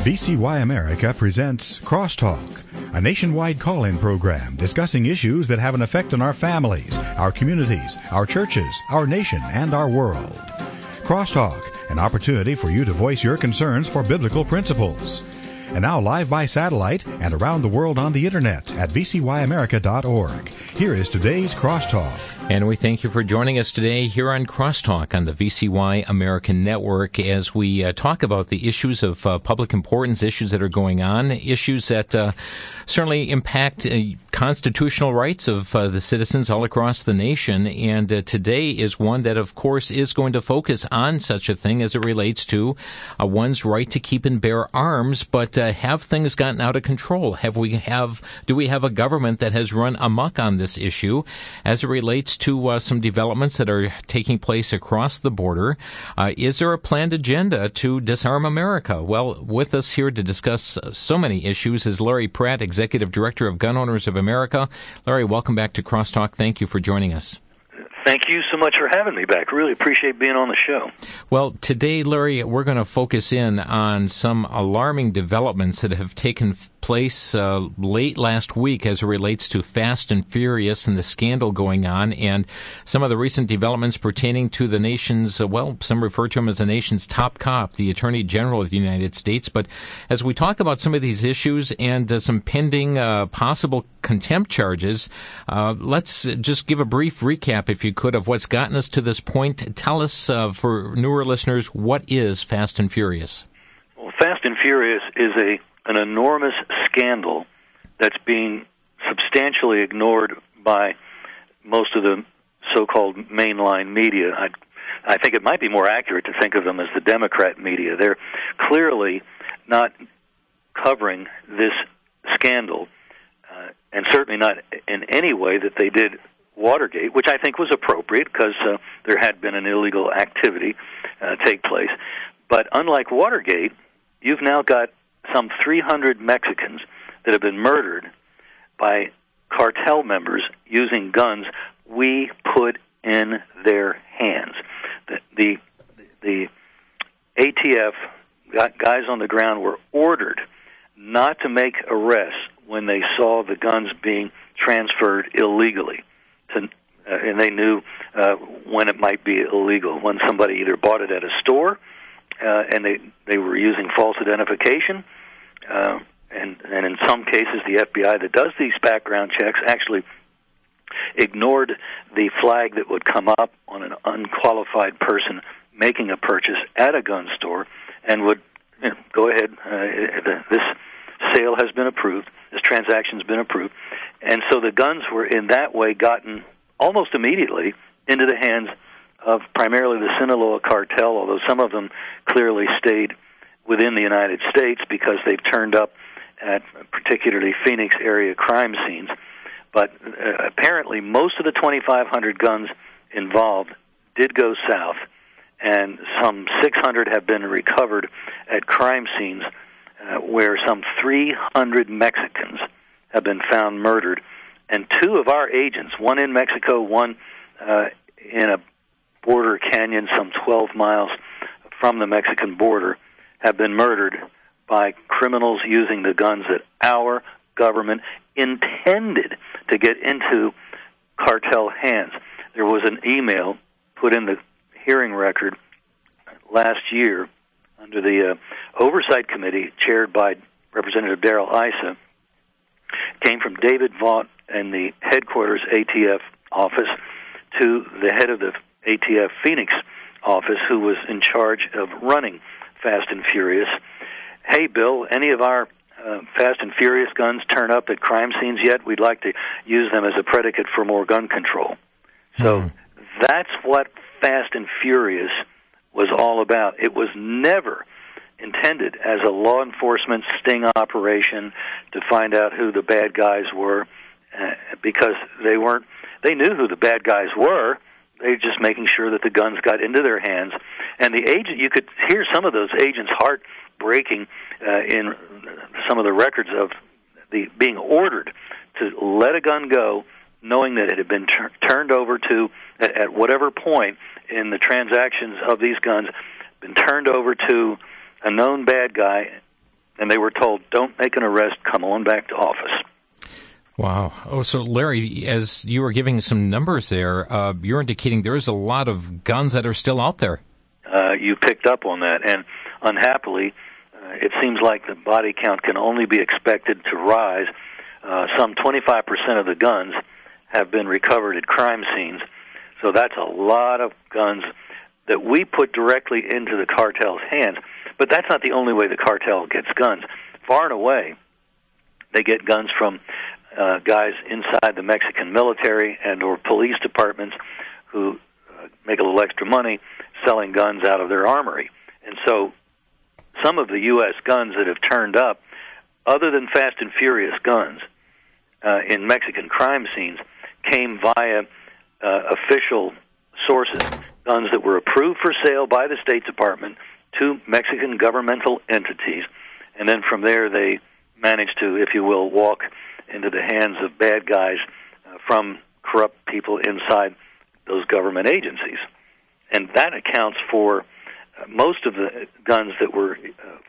VCY America presents Crosstalk, a nationwide call-in program discussing issues that have an effect on our families, our communities, our churches, our nation, and our world. Crosstalk, an opportunity for you to voice your concerns for biblical principles. And now live by satellite and around the world on the internet at vcyamerica.org. Here is today's Crosstalk. And we thank you for joining us today here on Crosstalk on the VCY American Network as we talk about the issues of public importance, issues that are going on, issues that certainly impact constitutional rights of the citizens all across the nation. And today is one that, of course, is going to focus on such a thing as it relates to one's right to keep and bear arms. But have things gotten out of control? Do we have a government that has run amok on this issue as it relates to some developments that are taking place across the border? Is there a planned agenda to disarm America? Well, with us here to discuss so many issues is Larry Pratt, Executive Director of Gun Owners of America. Larry, welcome back to Crosstalk. Thank you for joining us. Thank you so much for having me back. Really appreciate being on the show. Well, today, Larry, we're going to focus in on some alarming developments that have taken place late last week as it relates to Fast and Furious and the scandal going on, and some of the recent developments pertaining to the nation's, some refer to him as the nation's top cop, the Attorney General of the United States. But as we talk about some of these issues and some pending possible contempt charges, let's just give a brief recap, if you could, of what's gotten us to this point. Tell us, for newer listeners, what is Fast and Furious? Well, Fast and Furious is an enormous scandal that's being substantially ignored by most of the so-called mainline media. I think it might be more accurate to think of them as the Democrat media. They're clearly not covering this scandal, and certainly not in any way that they did Watergate, which I think was appropriate because there had been an illegal activity take place. But unlike Watergate, you've now got some 300 Mexicans that have been murdered by cartel members using guns we put in their hands. The ATF guys on the ground were ordered not to make arrests when they saw the guns being transferred illegally. And they knew when it might be illegal, when somebody either bought it at a store and they were using false identification, and in some cases the FBI that does these background checks actually ignored the flag that would come up on an unqualified person making a purchase at a gun store and would go ahead, this sale has been approved, this transaction's been approved. And so the guns were in that way gotten almost immediately into the hands of primarily the Sinaloa cartel, although some of them clearly stayed within the United States because they've turned up at particularly Phoenix area crime scenes. But apparently most of the 2,500 guns involved did go south, and some 600 have been recovered at crime scenes where some 300 Mexicans have been found murdered. And two of our agents, one in Mexico, one in a border canyon some 12 miles from the Mexican border, have been murdered by criminals using the guns that our government intended to get into cartel hands. There was an email put in the hearing record last year under the Oversight Committee chaired by Representative Darrell Issa. Came from David Vaught in the headquarters ATF office to the head of the ATF Phoenix office, who was in charge of running Fast and Furious. Hey, Bill, any of our Fast and Furious guns turn up at crime scenes yet? We'd like to use them as a predicate for more gun control. So that's what Fast and Furious was all about. It was never intended as a law enforcement sting operation to find out who the bad guys were, because they knew who the bad guys were. They were just making sure that the guns got into their hands. And the agent, you could hear some of those agents' heart breaking in some of the records of the being ordered to let a gun go, knowing that it had been turned over to, at whatever point in the transactions of these guns, been turned over to a known bad guy and they were told, don't make an arrest, come on back to office. Wow. Oh, so Larry, as you were giving some numbers there, you're indicating there's a lot of guns that are still out there. You picked up on that, and unhappily, it seems like the body count can only be expected to rise. Some 25% of the guns have been recovered at crime scenes, so that's a lot of guns that we put directly into the cartel's hands. But that's not the only way the cartel gets guns. Far and away, they get guns from guys inside the Mexican military and or police departments who make a little extra money selling guns out of their armory. And so some of the U.S. guns that have turned up, other than Fast and Furious guns, in Mexican crime scenes, came via official sources, guns that were approved for sale by the State Department to Mexican governmental entities, and then from there they managed to, if you will, walk into the hands of bad guys from corrupt people inside those government agencies. And that accounts for most of the guns that were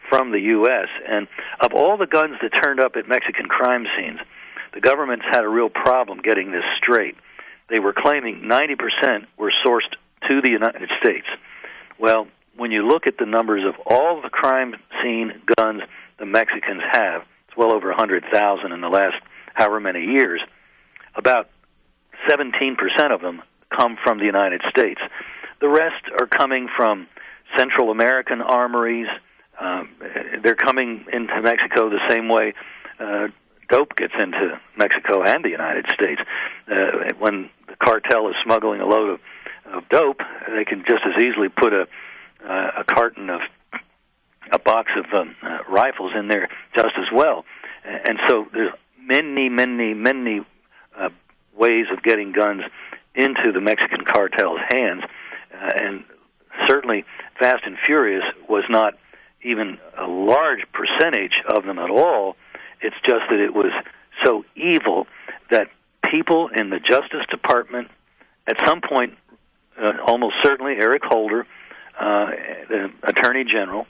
from the U.S. And of all the guns that turned up at Mexican crime scenes, the government's had a real problem getting this straight. They were claiming 90% were sourced to the United States. Well, when you look at the numbers of all the crime scene guns the Mexicans have, it's well over 100,000 in the last however many years, about 17% of them come from the United States. The rest are coming from Central American armories. They're coming into Mexico the same way dope gets into Mexico and the United States. When the cartel is smuggling a load of dope, they can just as easily put a carton of a box of rifles in there just as well. And so there's many ways of getting guns into the Mexican cartel's hands, and certainly Fast and Furious was not even a large percentage of them at all. It's just that it was so evil that people in the Justice Department, at some point, almost certainly Eric Holder, the Attorney General,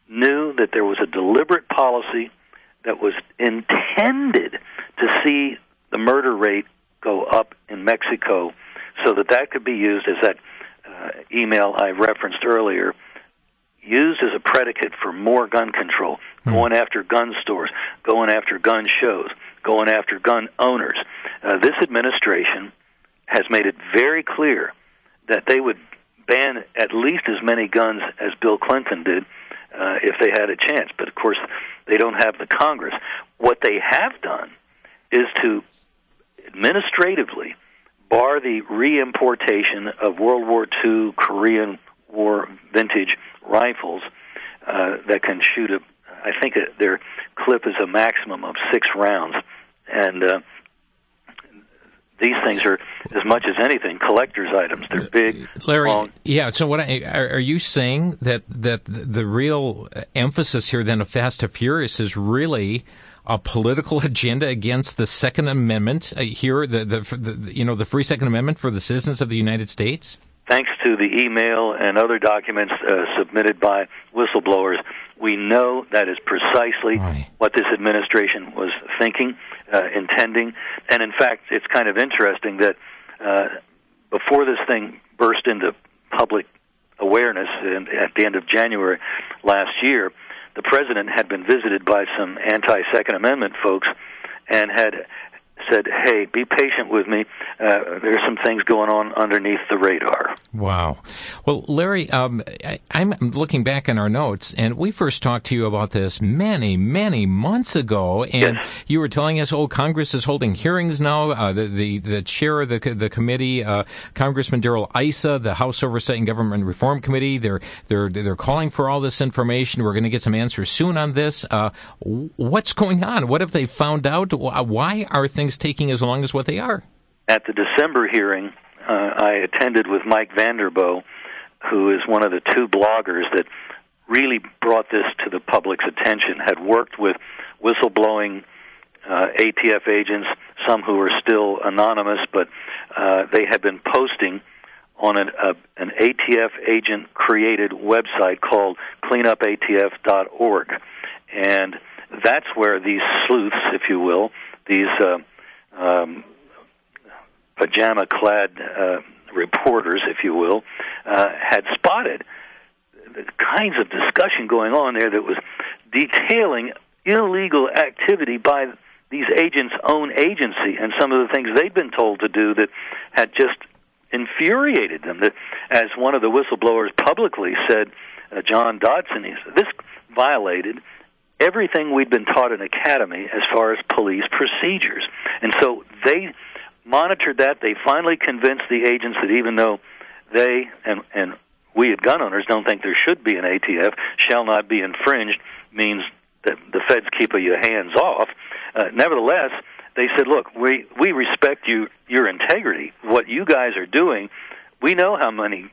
knew that there was a deliberate policy that was intended to see the murder rate go up in Mexico so that could be used as that email I referenced earlier, used as a predicate for more gun control, going after gun stores, going after gun shows, going after gun owners. This administration has made it very clear that they would ban at least as many guns as Bill Clinton did if they had a chance. But, of course, they don't have the Congress. What they have done is to administratively bar the reimportation of World War II Korean War vintage rifles that can shoot I think their clip is a maximum of 6 rounds. And these things are, as much as anything, collector's items. They're big, Larry, long. Yeah, so are you saying that the real emphasis here then of Fast and Furious is really a political agenda against the Second Amendment here, the free Second Amendment for the citizens of the United States? Thanks to the email and other documents submitted by whistleblowers, we know that is precisely what this administration was thinking, intending. And in fact, it's kind of interesting that before this thing burst into public awareness at the end of January last year, the president had been visited by some anti-Second Amendment folks and had said, hey, be patient with me. There's some things going on underneath the radar. Wow. Well, Larry, I'm looking back in our notes, and we first talked to you about this many months ago, and yes, you were telling us, Congress is holding hearings now. The chair of the committee, Congressman Darrell Issa, the House Oversight and Government Reform Committee, they're calling for all this information. We're going to get some answers soon on this. What's going on? What have they found out? Why are things taking as long as what they are? At the December hearing, I attended with Mike Vanderboe, who is one of the 2 bloggers that really brought this to the public's attention, had worked with whistleblowing ATF agents, some who are still anonymous, but they had been posting on an ATF agent-created website called cleanupatf.org. And that's where these sleuths, if you will, these pajama-clad reporters, if you will, had spotted the kinds of discussion going on there that was detailing illegal activity by these agents' own agency and some of the things they'd been told to do that had just infuriated them. That, as one of the whistleblowers publicly said, John Dodson, he said, this violated everything we'd been taught in academy as far as police procedures. And so they monitored that. They finally convinced the agents that even though they and we as gun owners don't think there should be an ATF, shall not be infringed, means that the feds keep your hands off. Nevertheless, they said, look, we respect your integrity. What you guys are doing, we know how many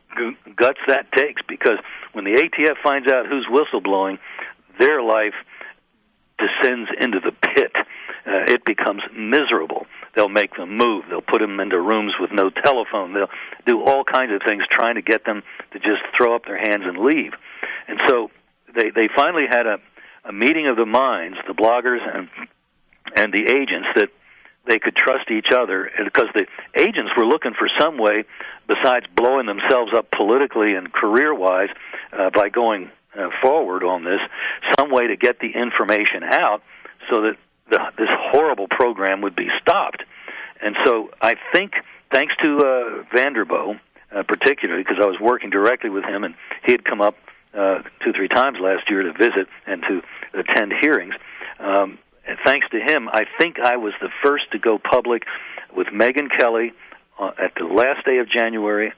guts that takes, because when the ATF finds out who's whistleblowing, their life descends into the pit. It becomes miserable. They'll make them move. They'll put them into rooms with no telephone. They'll do all kinds of things trying to get them to just throw up their hands and leave. And so they finally had a meeting of the minds, the bloggers and the agents, that they could trust each other, because the agents were looking for some way, besides blowing themselves up politically and career-wise by going forward on this, some way to get the information out so that this horrible program would be stopped. And so I think, thanks to Vanderbo, particularly, because I was working directly with him, and he had come up 2-3 times last year to visit and to attend hearings. And thanks to him, I think I was the first to go public with Megyn Kelly at the last day of January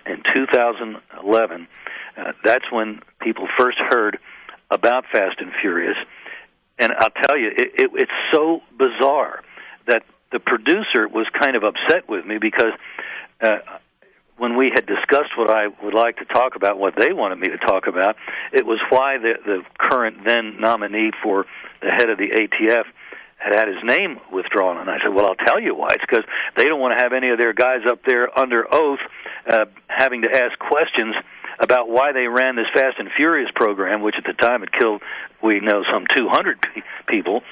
in 2011. That's when people first heard about Fast and Furious. And I'll tell you, it's so bizarre that the producer was kind of upset with me, because when we had discussed what I would like to talk about, what they wanted me to talk about, it was why the current then nominee for the head of the ATF had his name withdrawn. And I said, well, I'll tell you why. It's because they don't want to have any of their guys up there under oath having to ask questions about why they ran this Fast and Furious program, which at the time had killed, we know, some 200 people,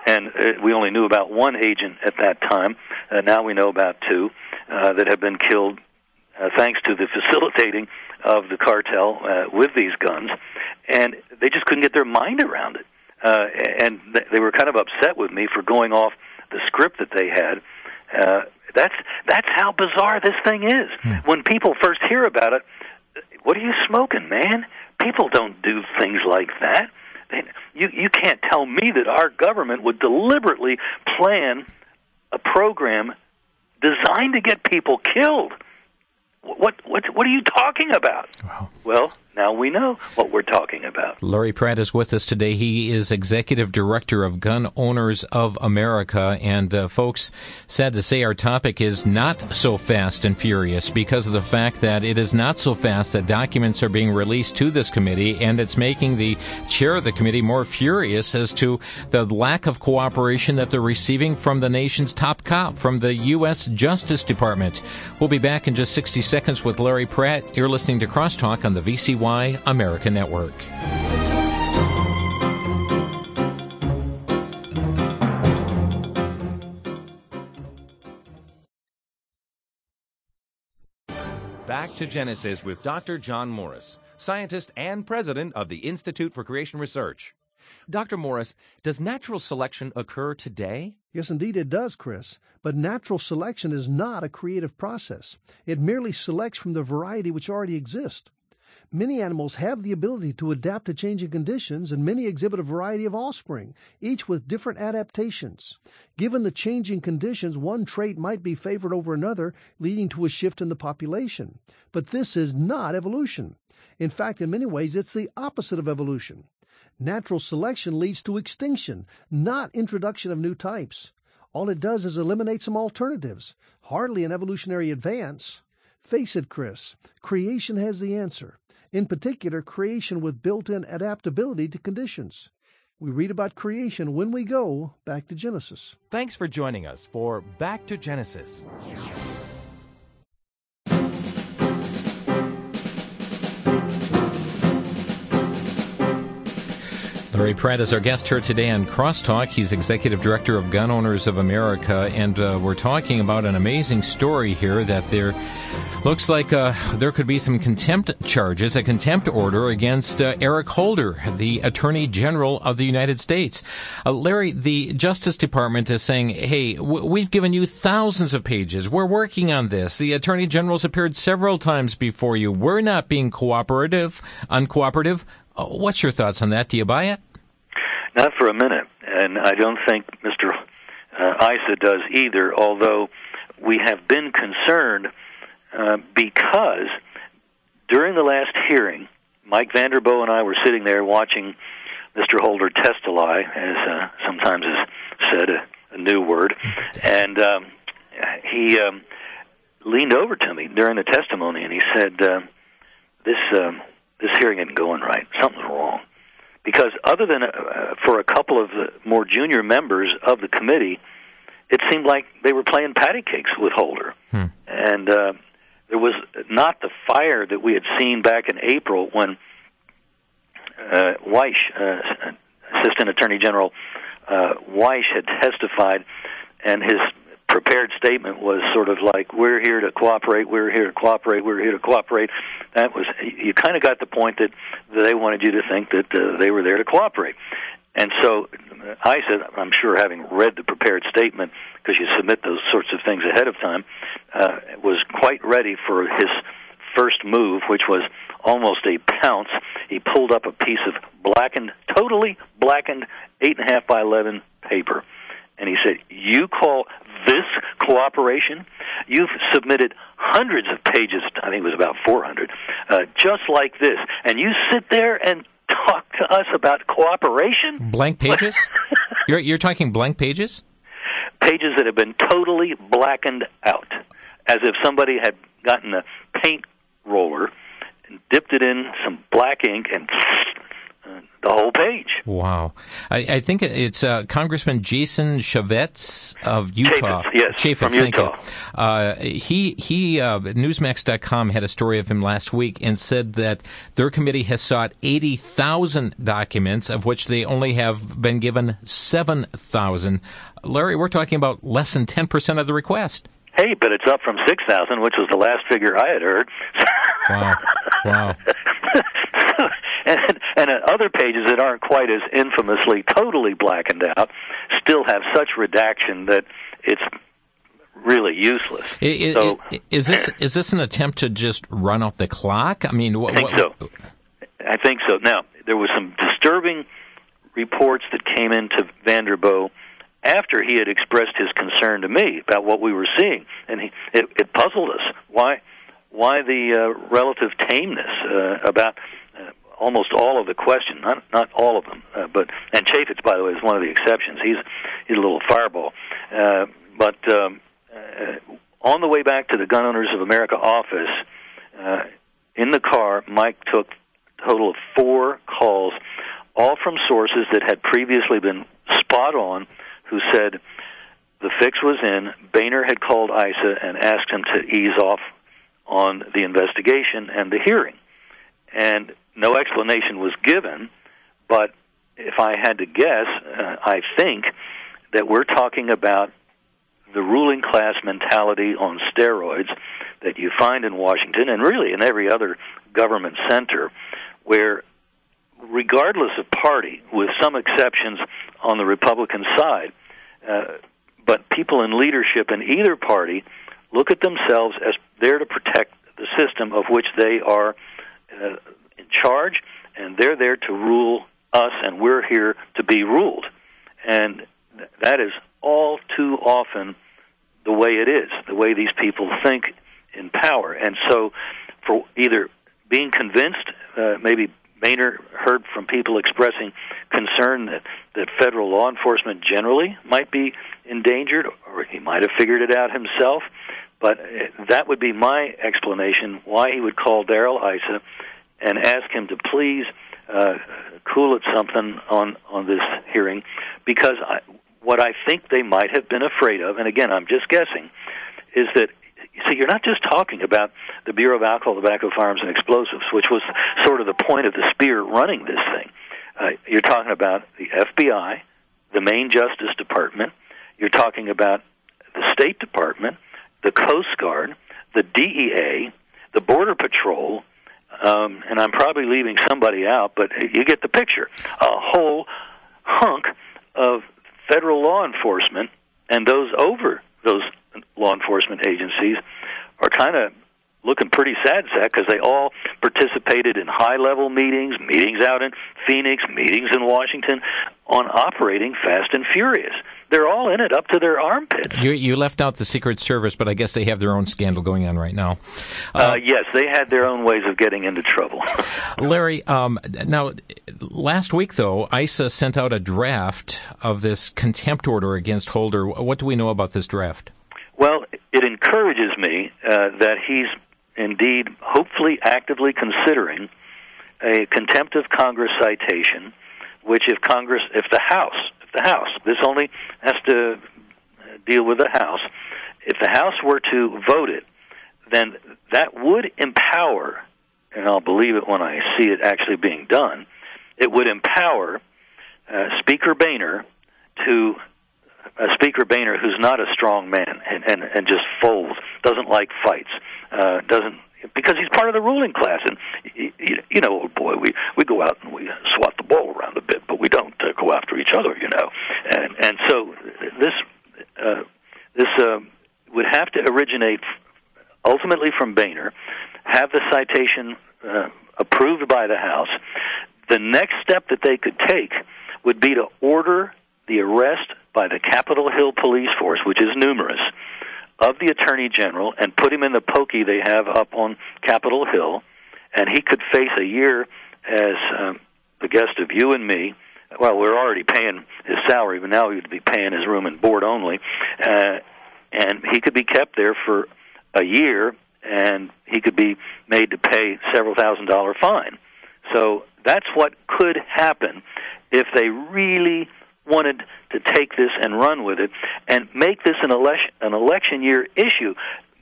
and we only knew about one agent at that time. Now we know about 2 that have been killed thanks to the facilitating of the cartel with these guns, and they just couldn't get their mind around it. And they were kind of upset with me for going off the script that they had. That's how bizarre this thing is. When people first hear about it, what are you smoking, man? People don't do things like that. You can't tell me that our government would deliberately plan a program designed to get people killed. What are you talking about? Wow. Well, now we know what we're talking about. Larry Pratt is with us today. He is Executive Director of Gun Owners of America. And folks, sad to say, our topic is not so fast and furious, because of the fact that it is not so fast that documents are being released to this committee, and it's making the chair of the committee more furious as to the lack of cooperation that they're receiving from the nation's top cop, from the U.S. Justice Department. We'll be back in just 60 seconds with Larry Pratt. You're listening to Crosstalk on the VCY America Network. Back to Genesis with Dr. John Morris, scientist and president of the Institute for Creation Research. Dr. Morris, does natural selection occur today? Yes, indeed it does, Chris. But natural selection is not a creative process. It merely selects from the variety which already exists. Many animals have the ability to adapt to changing conditions, and many exhibit a variety of offspring, each with different adaptations. Given the changing conditions, one trait might be favored over another, leading to a shift in the population. But this is not evolution. In fact, in many ways, it's the opposite of evolution. Natural selection leads to extinction, not introduction of new types. All it does is eliminate some alternatives. Hardly an evolutionary advance. Face it, Chris, creation has the answer. In particular, creation with built-in adaptability to conditions. We read about creation when we go back to Genesis. Thanks for joining us for Back to Genesis. Larry Pratt is our guest here today on Crosstalk. He's Executive Director of Gun Owners of America, and we're talking about an amazing story here that there looks like there could be some contempt charges, a contempt order against Eric Holder, the Attorney General of the United States. Larry, the Justice Department is saying, hey, we've given you thousands of pages. We're working on this. The Attorney General's appeared several times before you. We're not being uncooperative. What's your thoughts on that? Do you buy it? Not for a minute, and I don't think Mr. Issa does either, although we have been concerned because during the last hearing, Mike Vanderboe and I were sitting there watching Mr. Holder testify, as sometimes is said, a new word, and he leaned over to me during the testimony and he said, this hearing isn't going right. Something's wrong. Because other than for a couple of the more junior members of the committee, it seemed like they were playing patty cakes with Holder. And there was not the fire that we had seen back in April when Weish, Assistant Attorney General Weish, had testified, and his prepared statement was sort of like, we're here to cooperate, we're here to cooperate, we're here to cooperate. That was, you kind of got the point that they wanted you to think that they were there to cooperate. And so I said, I'm sure having read the prepared statement, because you submit those sorts of things ahead of time, was quite ready for his first move, which was almost a pounce. He pulled up a piece of totally blackened 8.5 by 11 paper. And he said, you call this cooperation? You've submitted hundreds of pages, I think it was about 400, just like this. And you sit there and talk to us about cooperation? Blank pages? You're talking blank pages? Pages that have been totally blackened out, as if somebody had gotten a paint roller and dipped it in some black ink and the whole page. Wow. I think it's Congressman Jason Chaffetz of Utah. Chaffetz, from Utah. He Newsmax.com had a story of him last week and said that their committee has sought 80,000 documents, of which they only have been given 7,000. Larry, we're talking about less than 10% of the request. Hey, but it's up from 6,000, which was the last figure I had heard. Wow. And other pages that aren't quite as infamously totally blackened out still have such redaction that it's really useless. Is this an attempt to just run off the clock? I mean, I think so. Now, there was some disturbing reports that came into Vanderboe after he had expressed his concern to me about what we were seeing, and it puzzled us. Why the relative tameness about almost all of the questions, not all of them, and Chaffetz, by the way, is one of the exceptions. He's a little fireball. But on the way back to the Gun Owners of America office, in the car, Mike took a total of 4 calls, all from sources that had previously been spot on, who said the fix was in. Boehner had called Issa and asked him to ease off on the investigation and the hearing. And no explanation was given, but if I had to guess, I think that we're talking about the ruling class mentality on steroids that you find in Washington and really in every other government center, where regardless of party, with some exceptions on the Republican side, but people in leadership in either party look at themselves as there to protect the system of which they are in charge, and they're there to rule us, and we're here to be ruled. And that is all too often the way it is, the way these people think in power. And so for either being convinced, maybe Boehner heard from people expressing concern that federal law enforcement generally might be endangered, or he might have figured it out himself, but that would be my explanation why he would call Darrell Issa and ask him to please cool it something on this hearing, because what I think they might have been afraid of, and again, I'm just guessing, is that, see, you're not just talking about the Bureau of Alcohol, Tobacco, Firearms, and Explosives, which was sort of the point of the spear running this thing. You're talking about the FBI, the Maine Justice Department. You're talking about the State Department, the Coast Guard, the DEA, the Border Patrol, and I'm probably leaving somebody out, but you get the picture. A whole hunk of federal law enforcement, and those over those law enforcement agencies are kind of looking pretty sad sack because they all participated in high-level meetings out in Phoenix, meetings in Washington, on operating fast and furious. They're all in it up to their armpits. You left out the Secret Service, but I guess they have their own scandal going on right now. Yes, they had their own ways of getting into trouble. Larry, now, last week, though, ICE sent out a draft of this contempt order against Holder. What do we know about this draft? Well, it encourages me that he's indeed hopefully actively considering a contempt of Congress citation, which if the House, this only has to deal with the House, if the House were to vote it, then that would empower, and I'll believe it when I see it actually being done, it would empower Speaker Boehner who's not a strong man and just folds, doesn't like fights, because he's part of the ruling class. And oh boy, we go out and we swat the ball around a bit, but we don't go after each other, And so this would have to originate ultimately from Boehner, have the citation approved by the House. The next step that they could take would be to order the arrest by the Capitol Hill police force, which is numerous, of the Attorney General, and put him in the pokey they have up on Capitol Hill, and he could face a year as the guest of you and me. Well, we're already paying his salary, but now we'd be paying his room and board only, and he could be kept there for a year, and he could be made to pay several $1,000 fine. So that's what could happen if they really wanted to take this and run with it and make this an election year issue.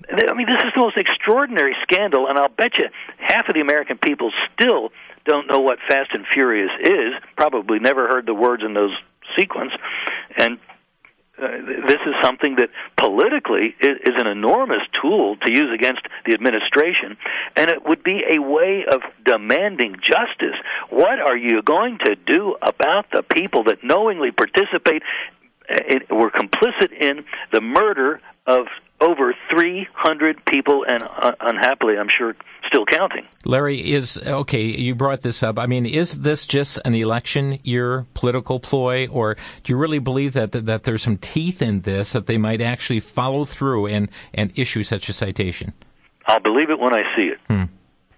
I mean, this is the most extraordinary scandal, and I'll bet you half of the American people still don't know what Fast and Furious is, probably never heard the words in those sequence, and this is something that politically is an enormous tool to use against the administration, and it would be a way of demanding justice. What are you going to do about the people that knowingly participate were complicit in the murder of over 300 people, and unhappily, I'm sure, still counting? Larry, you brought this up. I mean, is this just an election year political ploy, or do you really believe that there's some teeth in this, that they might actually follow through and issue such a citation? I'll believe it when I see it.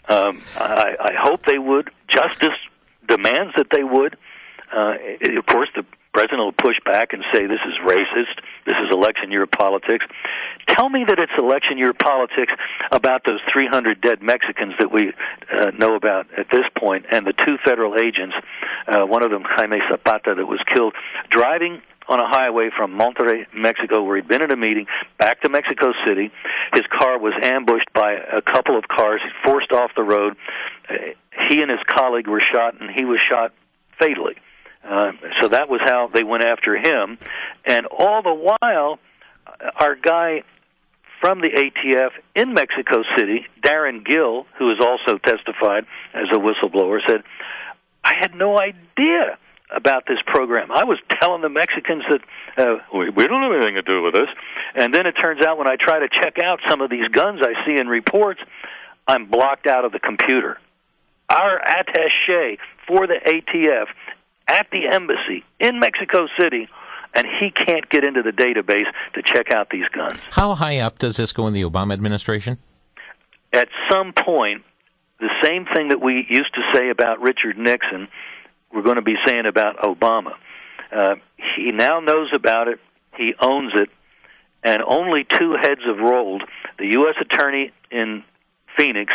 I hope they would. Justice demands that they would. Of course, the president will push back and say this is racist, this is election year politics. Tell me that it's election year politics about those 300 dead Mexicans that we know about at this point, and the two federal agents, one of them, Jaime Zapata, that was killed, driving on a highway from Monterrey, Mexico, where he'd been at a meeting, back to Mexico City. His car was ambushed by a couple of cars. He forced off the road. He and his colleague were shot, and he was shot fatally. So that was how they went after him. And all the while, our guy from the ATF in Mexico City, Darren Gill, who has also testified as a whistleblower, said, I had no idea about this program. I was telling the Mexicans that we don't have anything to do with this. And then it turns out when I try to check out some of these guns I see in reports, I'm blocked out of the computer. Our attaché for the ATF at the embassy in Mexico City, and he can't get into the database to check out these guns. How high up does this go in the Obama administration? At some point, the same thing that we used to say about Richard Nixon, we're going to be saying about Obama. He now knows about it, he owns it, and only two heads have rolled. The U.S. attorney in Phoenix,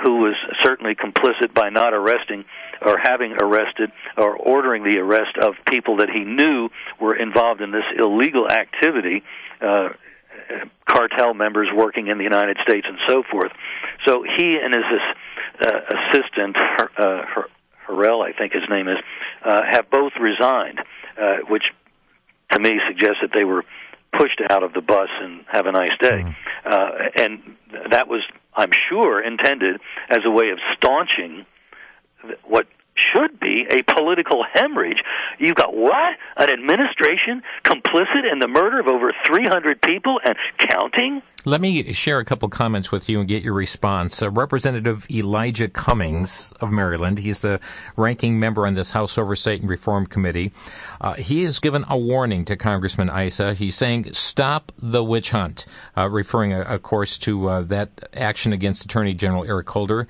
who was certainly complicit by not arresting or having arrested or ordering the arrest of people that he knew were involved in this illegal activity, cartel members working in the United States and so forth. So he and his assistant, Harrell, I think his name is, have both resigned, which to me suggests that they were pushed out of the bus and have a nice day. And that was, I'm sure, intended as a way of staunching what should be a political hemorrhage. You've got what? An administration complicit in the murder of over 300 people and counting? Let me share a couple comments with you and get your response. Representative Elijah Cummings of Maryland, he's the ranking member on this House Oversight and Reform Committee. He has given a warning to Congressman Issa. He's saying, stop the witch hunt, referring, of course, to that action against Attorney General Eric Holder.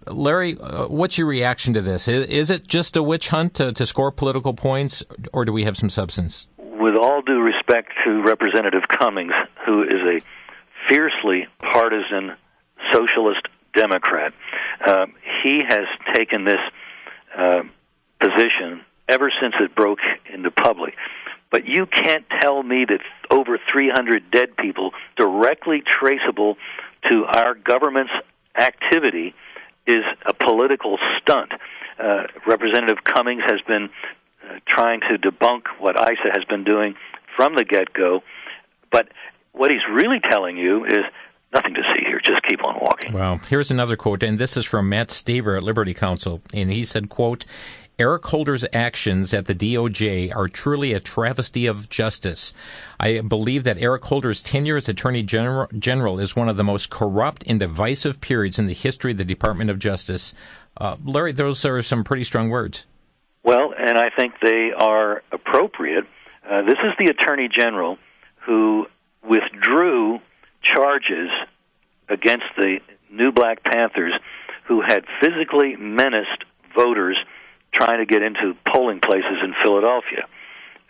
Larry, what's your reaction to this? Is it just a witch hunt to score political points, or do we have some substance? With all due respect to Representative Cummings, who is a fiercely partisan socialist Democrat, he has taken this position ever since it broke into public. But you can't tell me that over 300 dead people directly traceable to our government's activity is a political stunt. Representative Cummings has been trying to debunk what Issa has been doing from the get-go, but what he's really telling you is nothing to see here, just keep on walking. Well, here's another quote, and this is from Matt Staver at Liberty Counsel, and he said, quote, Eric Holder's actions at the DOJ are truly a travesty of justice. I believe that Eric Holder's tenure as Attorney General is one of the most corrupt and divisive periods in the history of the Department of Justice. Larry, those are some pretty strong words. Well, and I think they are appropriate. This is the Attorney General who withdrew charges against the new Black Panthers who had physically menaced voters trying to get into polling places in Philadelphia.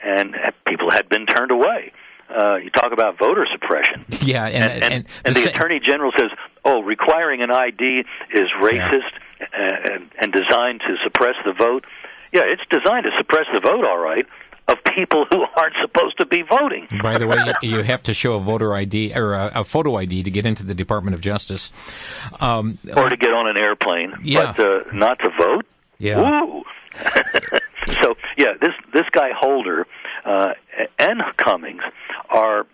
And people had been turned away. You talk about voter suppression. Yeah, and the Attorney General says, requiring an ID is racist and designed to suppress the vote. Yeah, it's designed to suppress the vote, all right, of people who aren't supposed to be voting. By the way, you have to show a voter ID or a photo ID to get into the Department of Justice. Or to get on an airplane, but not to vote? Yeah. Ooh. So, yeah, this guy Holder and Cummings are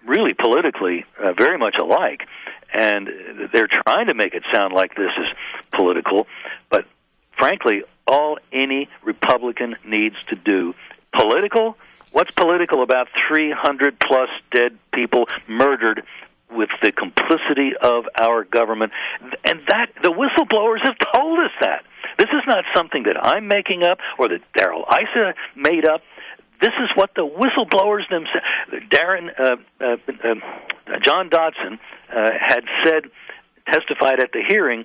really politically very much alike, and they're trying to make it sound like this is political, but frankly, all any Republican needs to do. Political? What's political about 300-plus dead people murdered with the complicity of our government? And that the whistleblowers have told us that. This is not something that I'm making up or that Darrell Issa made up. This is what the whistleblowers themselves, John Dodson had testified at the hearing,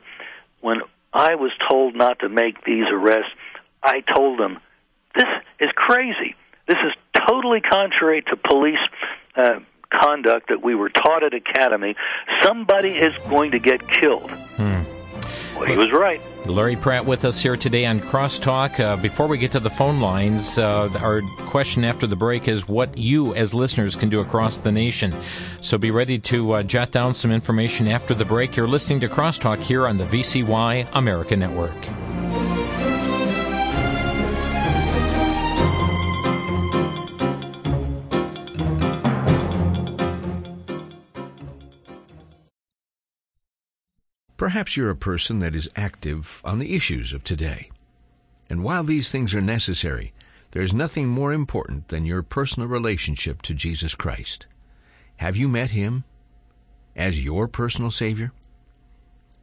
when I was told not to make these arrests, I told them, this is crazy. This is totally contrary to police conduct that we were taught at Academy. Somebody is going to get killed. Well, he was right. Larry Pratt with us here today on Crosstalk. Before we get to the phone lines, our question after the break is what you as listeners can do across the nation. So be ready to jot down some information after the break. You're listening to Crosstalk here on the VCY America Network. Perhaps you're a person that is active on the issues of today. And while these things are necessary, there's nothing more important than your personal relationship to Jesus Christ. Have you met Him as your personal Savior?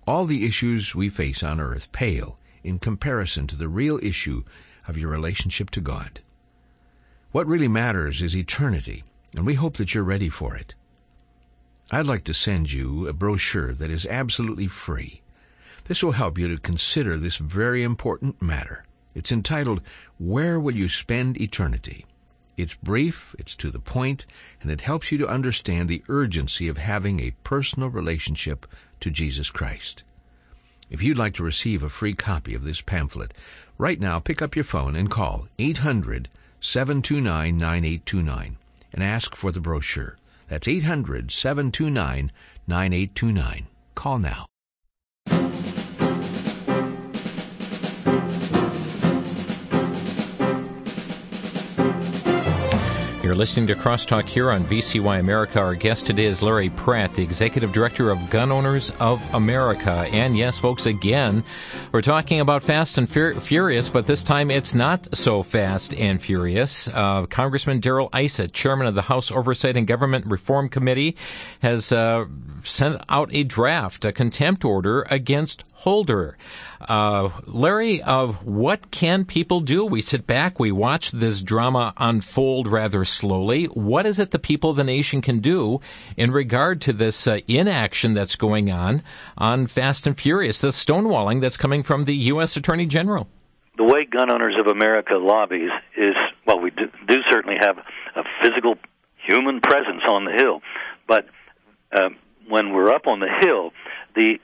All the issues we face on earth pale in comparison to the real issue of your relationship to God. What really matters is eternity, and we hope that you're ready for it. I'd like to send you a brochure that is absolutely free. This will help you to consider this very important matter. It's entitled, Where Will You Spend Eternity? It's brief, it's to the point, and it helps you to understand the urgency of having a personal relationship to Jesus Christ. If you'd like to receive a free copy of this pamphlet, right now pick up your phone and call 800-729-9829 and ask for the brochure. That's 800-729-9829. Call now. listening to Crosstalk here on VCY America. Our guest today is Larry Pratt, the Executive Director of Gun Owners of America. And yes, folks, again, we're talking about Fast and Furious, but this time it's not so fast and furious. Congressman Darrell Issa, Chairman of the House Oversight and Government Reform Committee, has sent out a draft, a contempt order against Holder. Larry, what can people do? We sit back, we watch this drama unfold rather slowly. What is it the people of the nation can do in regard to this inaction that's going on Fast and Furious, the stonewalling that's coming from the U.S. Attorney General? The way Gun Owners of America lobbies is, well, we do certainly have a physical human presence on the Hill, but when we're up on the Hill, the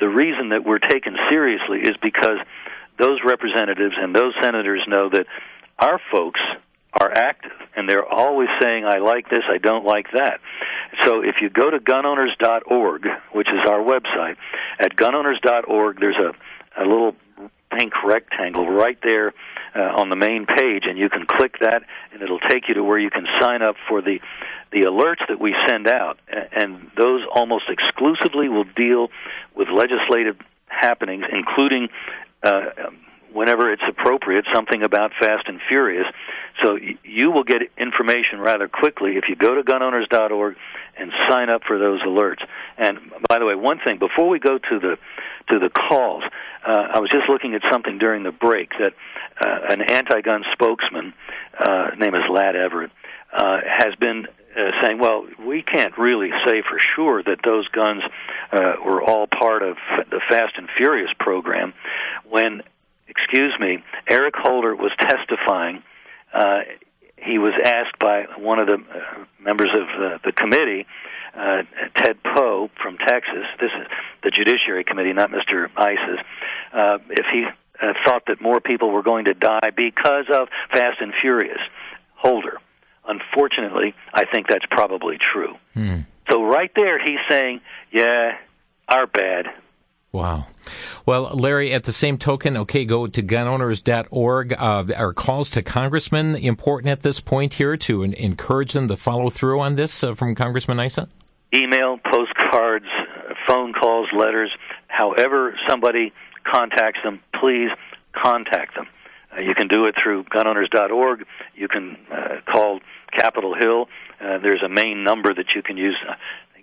reason that we're taken seriously is because those representatives and those senators know that our folks are active, and they're always saying, I like this, I don't like that. So if you go to gunowners.org, which is our website, at gunowners.org, there's a little pink rectangle right there on the main page, and you can click that, and it'll take you to where you can sign up for the alerts that we send out, and those almost exclusively will deal with legislative happenings, including whenever it's appropriate, something about Fast and Furious. So you will get information rather quickly if you go to gunowners.org and sign up for those alerts. And by the way, one thing, before we go to the calls, I was just looking at something during the break that an anti-gun spokesman, name is Lad Everett, has been saying, well, we can't really say for sure that those guns were all part of the Fast and Furious program when, Eric Holder was testifying. He was asked by one of the members of the committee, Ted Poe from Texas, this is the Judiciary Committee, not Mr. Isis, if he thought that more people were going to die because of Fast and Furious. Holder, unfortunately, I think that's probably true. So right there he's saying, yeah, our bad. Wow. Well, Larry, at the same token, okay, go to gunowners.org. Are calls to congressmen important at this point here to encourage them to follow through on this from Congressman Issa? Email, postcards, phone calls, letters, however somebody contacts them, please contact them. You can do it through gunowners.org. You can call Capitol Hill. There's a main number that you can use.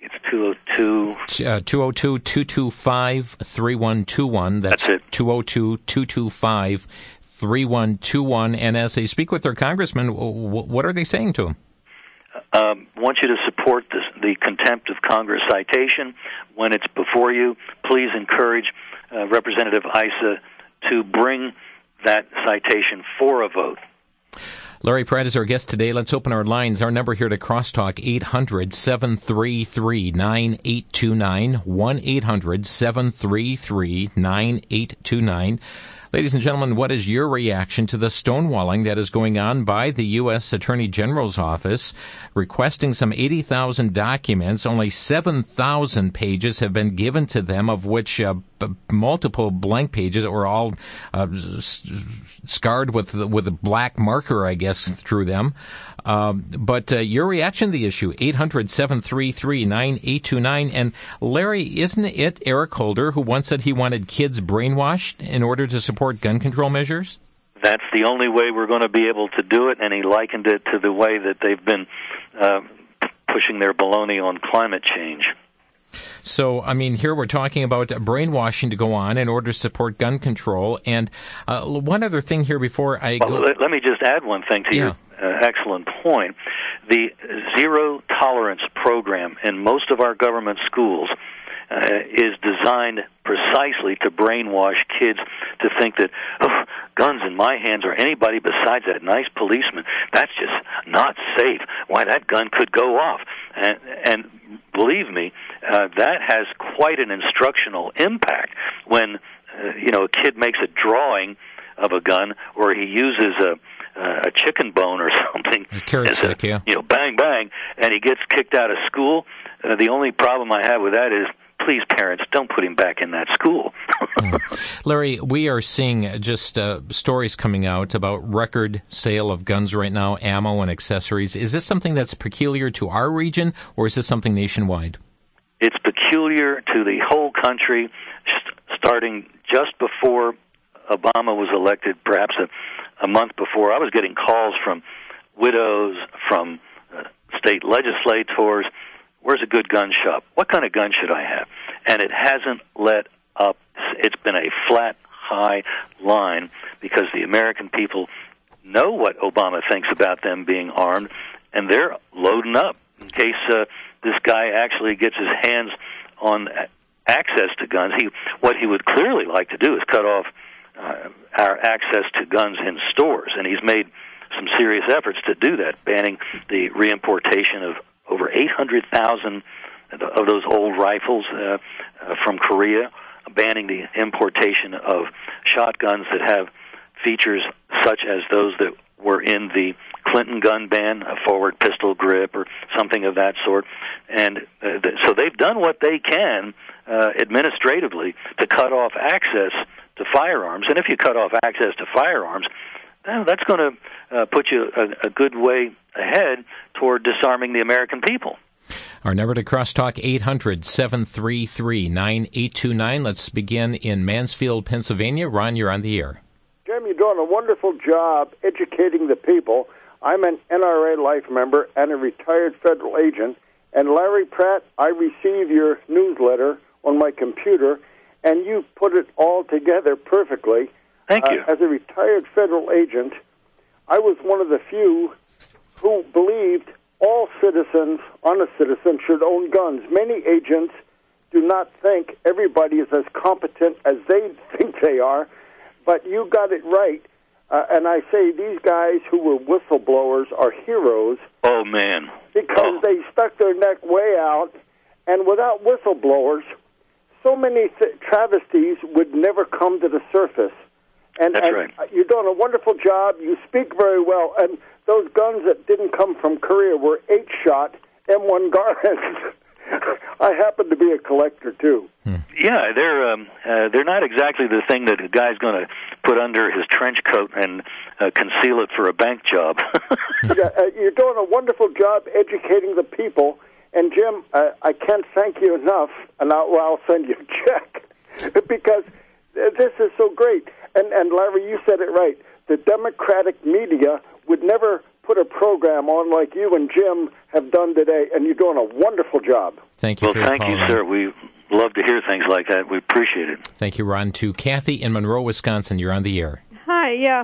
It's 202-225-3121. That's it. 202-225-3121. And as they speak with their congressman, what are they saying to him? Want you to support the contempt of Congress citation. When it's before you, please encourage Representative Issa to bring that citation for a vote. Larry Pratt is our guest today. Let's open our lines. Our number here to Crosstalk, 800-733-9829, 1-800-733-9829. Ladies and gentlemen, what is your reaction to the stonewalling that is going on by the U.S. Attorney General's office, requesting some 80,000 documents? Only 7,000 pages have been given to them, of which multiple blank pages were all scarred with a black marker, I guess, through them. But your reaction to the issue, 800-733-9829. And Larry, isn't it Eric Holder who once said he wanted kids brainwashed in order to support gun control measures? That's the only way we're going to be able to do it, and he likened it to the way that they've been pushing their baloney on climate change. So, I mean, here we're talking about brainwashing to go on in order to support gun control. And one other thing here before I go... Let me just add one thing to your excellent point. The zero tolerance program in most of our government schools is designed precisely to brainwash kids to think that, guns in my hands or anybody besides that nice policeman, that's just not safe. Why, that gun could go off. And believe me, that has quite an instructional impact when a kid makes a drawing of a gun or he uses a chicken bone or something. A carrot stick, yeah. Bang, bang, and he gets kicked out of school. The only problem I have with that is, please, parents, don't put him back in that school. Larry, we are seeing just stories coming out about record sale of guns right now, ammo and accessories. Is this something that's peculiar to our region, or is this something nationwide? It's peculiar to the whole country, starting just before Obama was elected, perhaps a month before. I was getting calls from widows, from state legislators. Where's a good gun shop? What kind of gun should I have? And it hasn't let up. It's been a flat, high line because the American people know what Obama thinks about them being armed, and they're loading up in case this guy actually gets his hands on access to guns. What he would clearly like to do is cut off our access to guns in stores, and he's made some serious efforts to do that, banning the reimportation of over 800,000 of those old rifles from Korea, banning the importation of shotguns that have features such as those that were in the Clinton gun ban, a forward pistol grip or something of that sort. And so they've done what they can administratively to cut off access to firearms. And if you cut off access to firearms, that's going to put you a good way ahead toward disarming the American people. Our number to Crosstalk, 800-733-9829. Let's begin in Mansfield, Pennsylvania. Ron, you're on the air. Jim, you're doing a wonderful job educating the people. I'm an NRA life member and a retired federal agent. And Larry Pratt, I receive your newsletter on my computer, and you put it all together perfectly. Thank you. As a retired federal agent, I was one of the few who believed all citizens, honest citizens, should own guns. Many agents do not think everybody is as competent as they think they are, but you got it right. And I say these guys who were whistleblowers are heroes. Oh, man. Because they stuck their neck way out, and without whistleblowers, so many travesties would never come to the surface. That's right. You're doing a wonderful job. You speak very well. And those guns that didn't come from Korea were 8-shot M1 Garand. I happen to be a collector, too. Yeah, they're not exactly the thing that a guy's going to put under his trench coat and conceal it for a bank job. You're doing a wonderful job educating the people. And, Jim, I can't thank you enough, and I'll send you a check, because this is so great. And Larry, you said it right. The Democratic media would never put a program on like you and Jim have done today, and you're doing a wonderful job. Thank you. Well, thank you, sir. We love to hear things like that. We appreciate it. Thank you, Ron. To Kathy in Monroe, Wisconsin, you're on the air. Hi, yeah.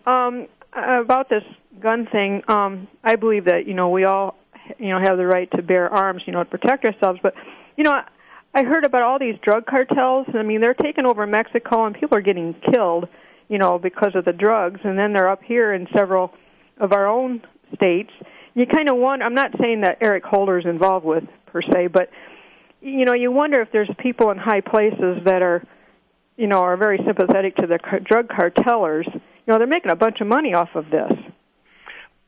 About this gun thing, I believe that, we all, have the right to bear arms, to protect ourselves. But, I heard about all these drug cartels. I mean, they're taking over Mexico, and people are getting killed, because of the drugs. And then they're up here in several of our own states. You kind of wonder, I'm not saying that Eric Holder is involved with, per se, but, you wonder if there's people in high places that are, are very sympathetic to the drug cartellers. They're making a bunch of money off of this.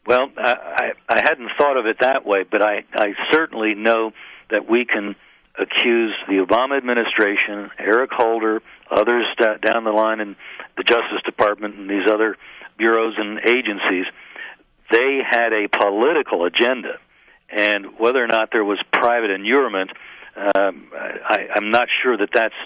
Well, I hadn't thought of it that way, but I certainly know that we can accuse the Obama administration, Eric Holder, others down the line in the Justice Department and these other bureaus and agencies. They had a political agenda, and whether or not there was private inurement, I'm not sure that's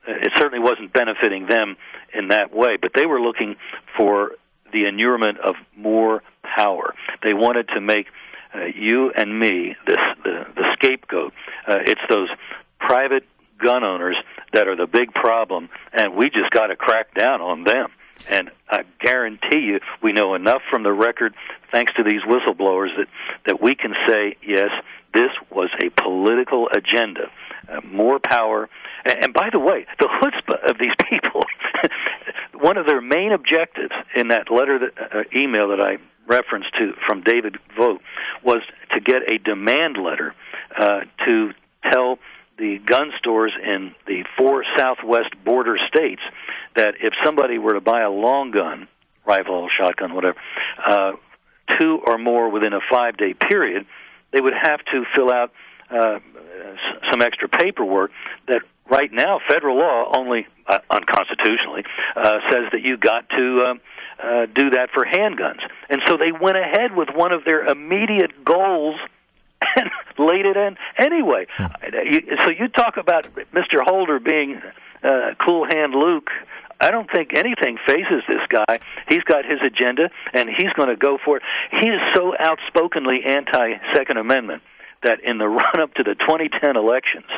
it certainly wasn't benefiting them in that way, but they were looking for the inurement of more power. They wanted to make you and me the scapegoat. It's those private gun owners that are the big problem, and we just got to crack down on them. And I guarantee you we know enough from the record, thanks to these whistleblowers, that we can say, yes, this was a political agenda. More power. And by the way, the chutzpah of these people, one of their main objectives in that email that I referenced to from David Vogt was to get a demand letter to tell the gun stores in the 4 southwest border states that if somebody were to buy a long gun, rifle, shotgun, whatever, 2 or more within a 5-day period, they would have to fill out some extra paperwork that right now federal law only unconstitutionally says that you got to do that for handguns. And so they went ahead with one of their immediate goals and laid it in anyway. So you talk about Mr. Holder being cool hand Luke. I don't think anything phases this guy. He's got his agenda, and he's going to go for it. He is so outspokenly anti-Second Amendment that in the run-up to the 2010 elections,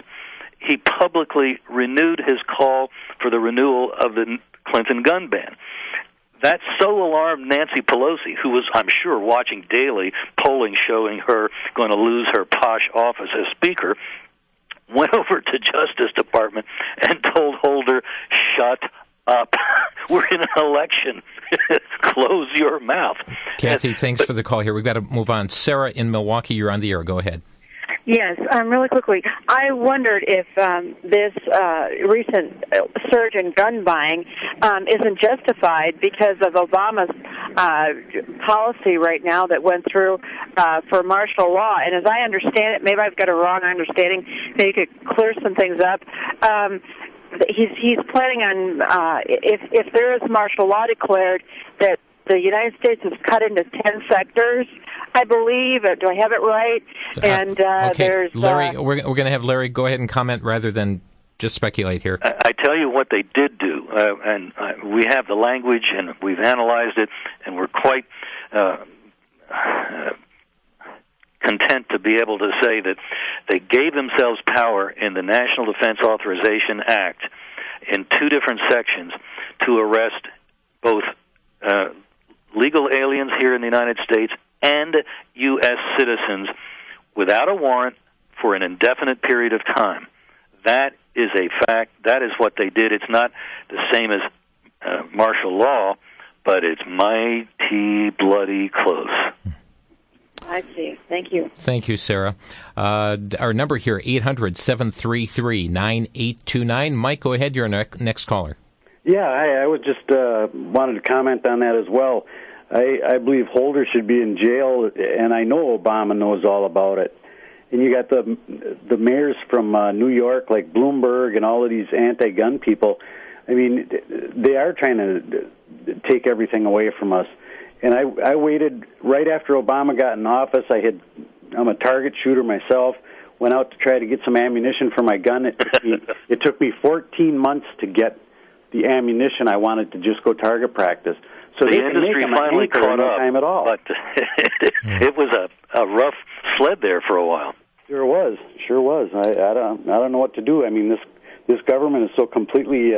he publicly renewed his call for the renewal of the Clinton gun ban. That so alarmed Nancy Pelosi, who was, I'm sure, watching daily polling showing her going to lose her posh office as Speaker, went over to Justice Department and told Holder, shut up. We're in an election. Close your mouth. Kathy, thanks for the call here. We've got to move on. Sarah in Milwaukee, you're on the air. Go ahead. Yes, really quickly. I wondered if this recent surge in gun buying isn't justified because of Obama's policy right now that went through for martial law. And as I understand it, maybe I've got a wrong understanding, maybe you could clear some things up. He's planning on, if there is martial law declared, that the United States is cut into 10 sectors, I believe. Do I have it right? And okay. There's Larry. We're going to have Larry go ahead and comment rather than just speculate here. I tell you what they did do, and we have the language, and we've analyzed it, and we're quite content to be able to say that they gave themselves power in the National Defense Authorization Act in two different sections to arrest both legal aliens here in the United States and U.S. citizens without a warrant for an indefinite period of time. That is a fact. That is what they did. It's not the same as martial law, but it's mighty bloody close. I see. Thank you. Thank you, Sarah. Our number here, 800-733-9829. Mike, go ahead. You're our next caller. Yeah, I was just wanted to comment on that as well. I believe Holder should be in jail, and I know Obama knows all about it. And you got the mayors from New York, like Bloomberg, and all of these anti-gun people. I mean, they are trying to take everything away from us. And I waited right after Obama got in office. I'm a target shooter myself. Went out to try to get some ammunition for my gun. It took me 14 months to get the ammunition I wanted to just go target practice. So the industry finally caught up, time at all. But it was a rough sled there for a while. Sure was. I don't know what to do. I mean, this government is so completely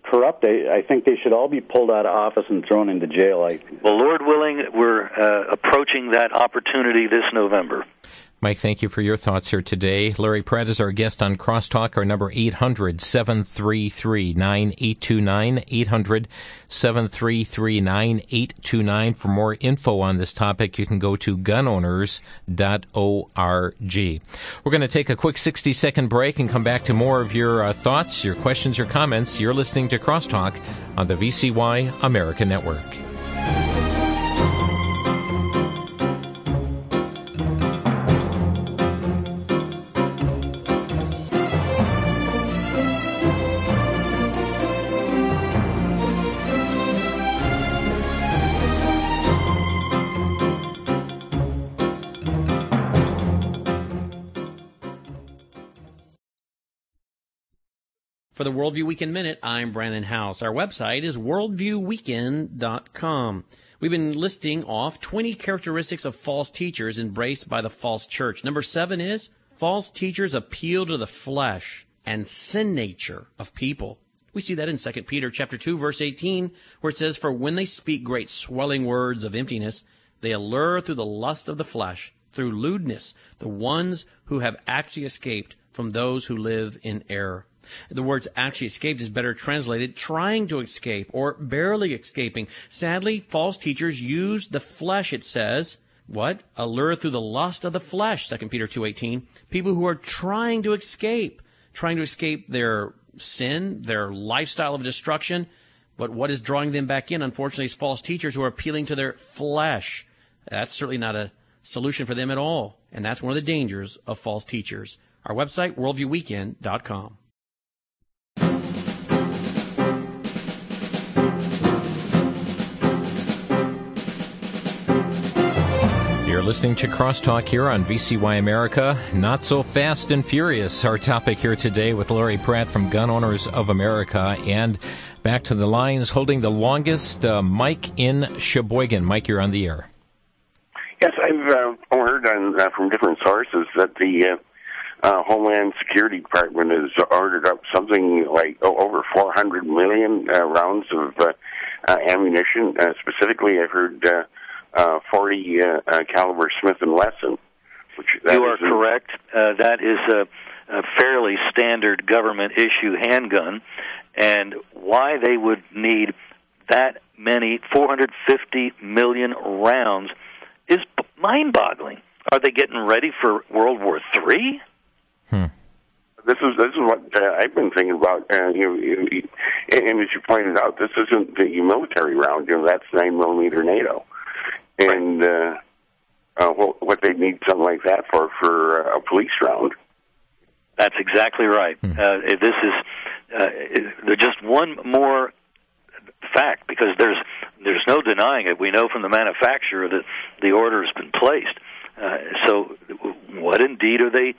corrupt. I think they should all be pulled out of office and thrown into jail. Well, Lord willing, we're approaching that opportunity this November. Mike, thank you for your thoughts here today. Larry Pratt is our guest on Crosstalk. Our number 800-733-9829, 800-733-9829. For more info on this topic, you can go to gunowners.org. We're going to take a quick 60-second break and come back to more of your thoughts, your questions, your comments. You're listening to Crosstalk on the VCY American Network. For the Worldview Weekend Minute, I'm Brandon House. Our website is worldviewweekend.com. We've been listing off 20 characteristics of false teachers embraced by the false church. Number 7 is false teachers appeal to the flesh and sin nature of people. We see that in 2 Peter chapter 2, verse 18, where it says, "For when they speak great swelling words of emptiness, they allure through the lust of the flesh, through lewdness, the ones who have actually escaped from those who live in error." The words actually escaped is better translated trying to escape or barely escaping. Sadly, false teachers use the flesh, it says. What? Allure through the lust of the flesh, 2 Peter 2:18. People who are trying to escape their sin, their lifestyle of destruction. But what is drawing them back in, unfortunately, is false teachers who are appealing to their flesh. That's certainly not a solution for them at all. And that's one of the dangers of false teachers. Our website, worldviewweekend.com. You're listening to Crosstalk here on VCY America. Not so fast and furious, our topic here today with Larry Pratt from Gun Owners of America. And back to the lines, holding the longest, Mike in Sheboygan. Mike, you're on the air. Yes, I've heard from different sources that the Homeland Security Department has ordered up something like over 400 million rounds of ammunition. Specifically, I've heard 40 caliber Smith & Wesson. You are correct. That is a fairly standard government issue handgun, and why they would need that many 450 million rounds is mind-boggling. Are they getting ready for World War III? This is what I've been thinking about, and as you pointed out, this isn't the military round. That's 9mm NATO. And what they need something like that for a police round. That's exactly right. This is just one more fact, because there's no denying it. We know from the manufacturer that the order has been placed. So what indeed are they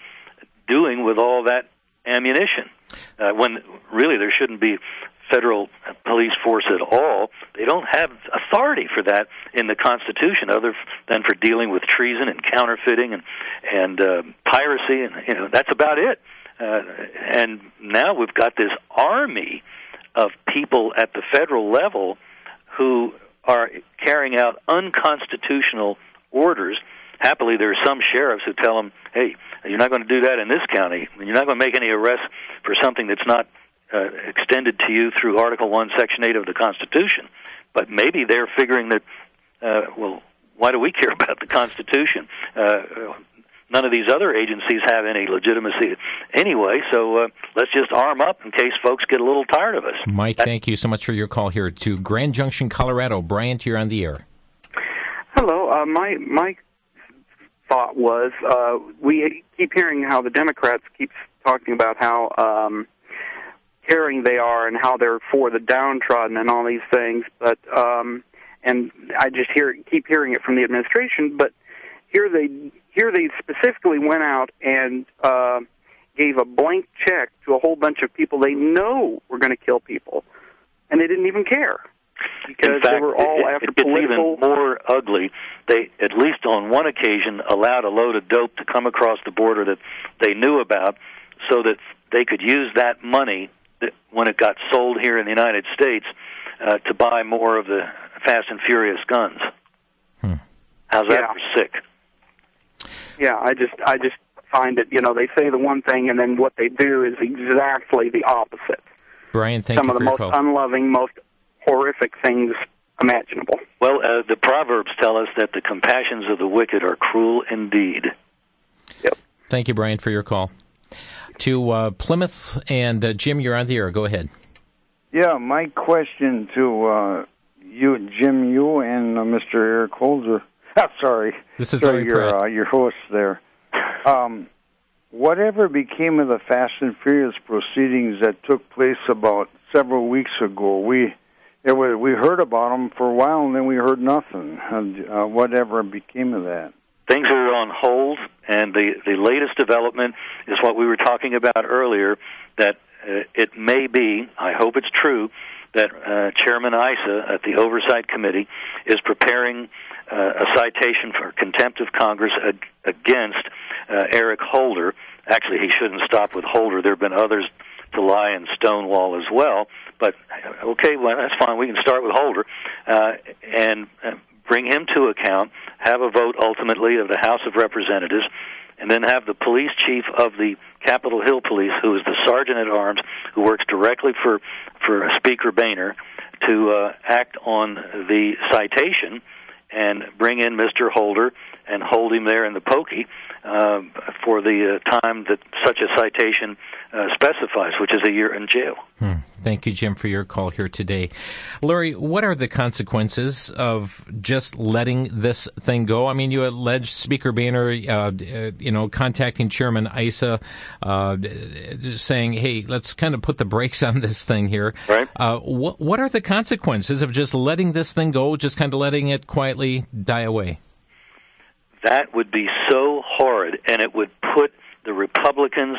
doing with all that ammunition? When really there shouldn't be federal police force at all. They don't have authority for that in the Constitution, other than for dealing with treason and counterfeiting and piracy, and that's about it. And now we've got this army of people at the federal level who are carrying out unconstitutional orders. Happily, there are some sheriffs who tell them, hey, you're not going to do that in this county. You're not going to make any arrests for something that's not extended to you through Article 1, Section 8 of the Constitution. But maybe they're figuring that, well, why do we care about the Constitution? None of these other agencies have any legitimacy anyway, so let's just arm up in case folks get a little tired of us. Mike, thank you so much for your call here to Grand Junction, Colorado. Bryant, you're on the air. Hello. My thought was we keep hearing how the Democrats keep talking about how caring they are and how they're for the downtrodden and all these things, but and I just keep hearing it from the administration. But here they specifically went out and gave a blank check to a whole bunch of people they know were going to kill people, and they didn't even care. Because in fact, they were all after it gets political. even more ugly. They, at least on one occasion, allowed a load of dope to come across the border that they knew about, so that they could use that money when it got sold here in the United States to buy more of the Fast and Furious guns. How's that for sick? Yeah, I just find it. They say the one thing, and then what they do is exactly the opposite. Brian, thank you for your call. Some of the most unloving, most horrific things imaginable. Well, the Proverbs tell us that the compassions of the wicked are cruel indeed. Yep. Thank you, Brian, for your call. To Plymouth, and Jim, you're on the air. Go ahead. Yeah, my question to Jim, you and Mr. Eric Holder. Sorry. This is Larry Pratt. Your host there. Whatever became of the Fast and Furious proceedings that took place about several weeks ago? We heard about them for a while, and then we heard nothing. Whatever became of that? Things are on hold, and the latest development is what we were talking about earlier, that it may be, I hope it's true, that Chairman Issa at the Oversight Committee is preparing a citation for contempt of Congress against Eric Holder. Actually, he shouldn't stop with Holder. There have been others to lie in Stonewall as well. But, okay, well, that's fine. We can start with Holder and bring him to account, have a vote ultimately of the House of Representatives, and then have the police chief of the Capitol Hill Police, who is the sergeant-at-arms, who works directly for Speaker Boehner, to act on the citation and bring in Mr. Holder and hold him there in the pokey for the time that such a citation specifies, which is a year in jail. Thank you, Jim, for your call here today. Larry, what are the consequences of just letting this thing go? I mean, you alleged Speaker Boehner, contacting Chairman Issa, saying, hey, let's kind of put the brakes on this thing here. Right. What are the consequences of just letting this thing go, just kind of letting it quietly die away? That would be so horrid, and it would put the Republicans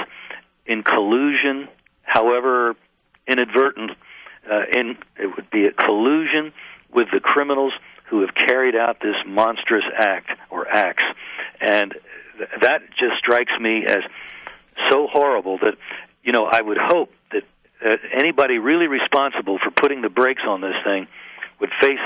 in collusion, however inadvertent, it would be a collusion with the criminals who have carried out this monstrous act or acts. And that just strikes me as so horrible that, I would hope that anybody really responsible for putting the brakes on this thing would face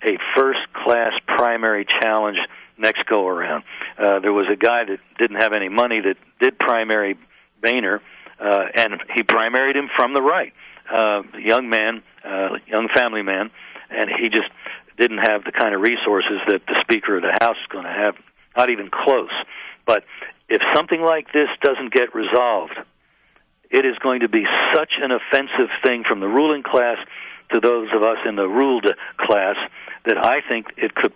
a first-class primary challenge next go-around. There was a guy that didn't have any money that did primary Boehner, and he primaried him from the right. Young man, young family man, and he just didn't have the kind of resources that the Speaker of the House is going to have, not even close. But if something like this doesn't get resolved, it is going to be such an offensive thing from the ruling class to those of us in the ruled class that I think it could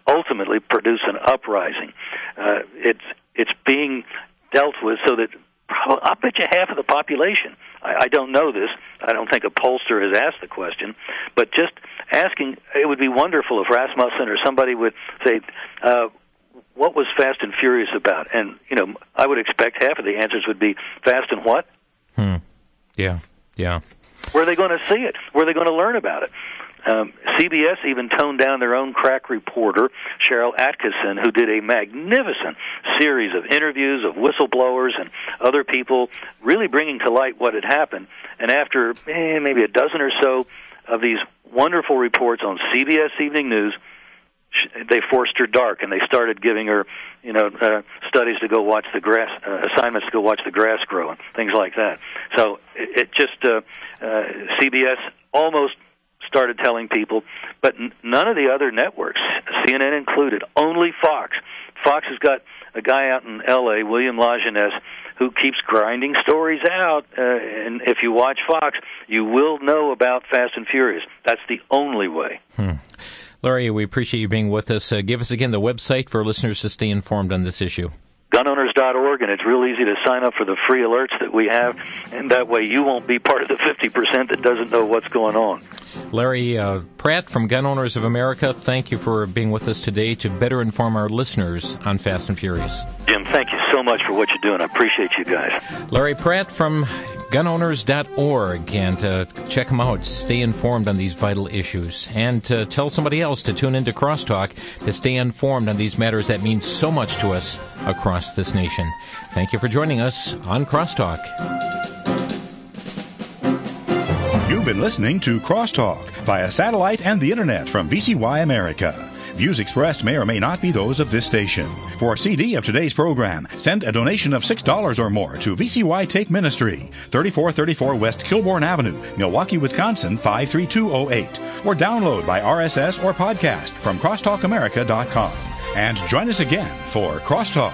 ultimately produce an uprising. It's being dealt with so that I'll bet you half of the population. I don't know this. I don't think a pollster has asked the question, but just asking, it would be wonderful if Rasmussen or somebody would say, what was Fast and Furious about? And, I would expect half of the answers would be Fast and what? Yeah. Where are they going to see it? Where are they going to learn about it? CBS even toned down their own crack reporter, Cheryl Atkinson, who did a magnificent series of interviews of whistleblowers and other people really bringing to light what had happened. And after maybe a dozen or so of these wonderful reports on CBS Evening News, they forced her dark, and they started giving her, studies to go watch the grass, assignments to go watch the grass grow, and things like that. So it just, CBS almost started telling people, but none of the other networks, CNN included, only Fox. Fox has got a guy out in L.A., William Lajeunesse, who keeps grinding stories out, and if you watch Fox, you will know about Fast and Furious. That's the only way. Larry, we appreciate you being with us. Give us again the website for listeners to stay informed on this issue. Gunowners.org, and it's real easy to sign up for the free alerts that we have, and that way you won't be part of the 50% that doesn't know what's going on. Larry Pratt from Gun Owners of America, thank you for being with us today to better inform our listeners on Fast and Furious. Jim, thank you so much for what you're doing. I appreciate you guys. Larry Pratt from gunowners.org, and check them out. Stay informed on these vital issues, and tell somebody else to tune into Crosstalk to stay informed on these matters that mean so much to us across this nation. Thank you for joining us on Crosstalk. You've been listening to Crosstalk via satellite and the internet from VCY America. Views expressed may or may not be those of this station. For a CD of today's program, send a donation of $6 or more to VCY Take Ministry, 3434 West Kilbourne Avenue, Milwaukee, Wisconsin, 53208, or download by RSS or podcast from crosstalkamerica.com. And join us again for Crosstalk.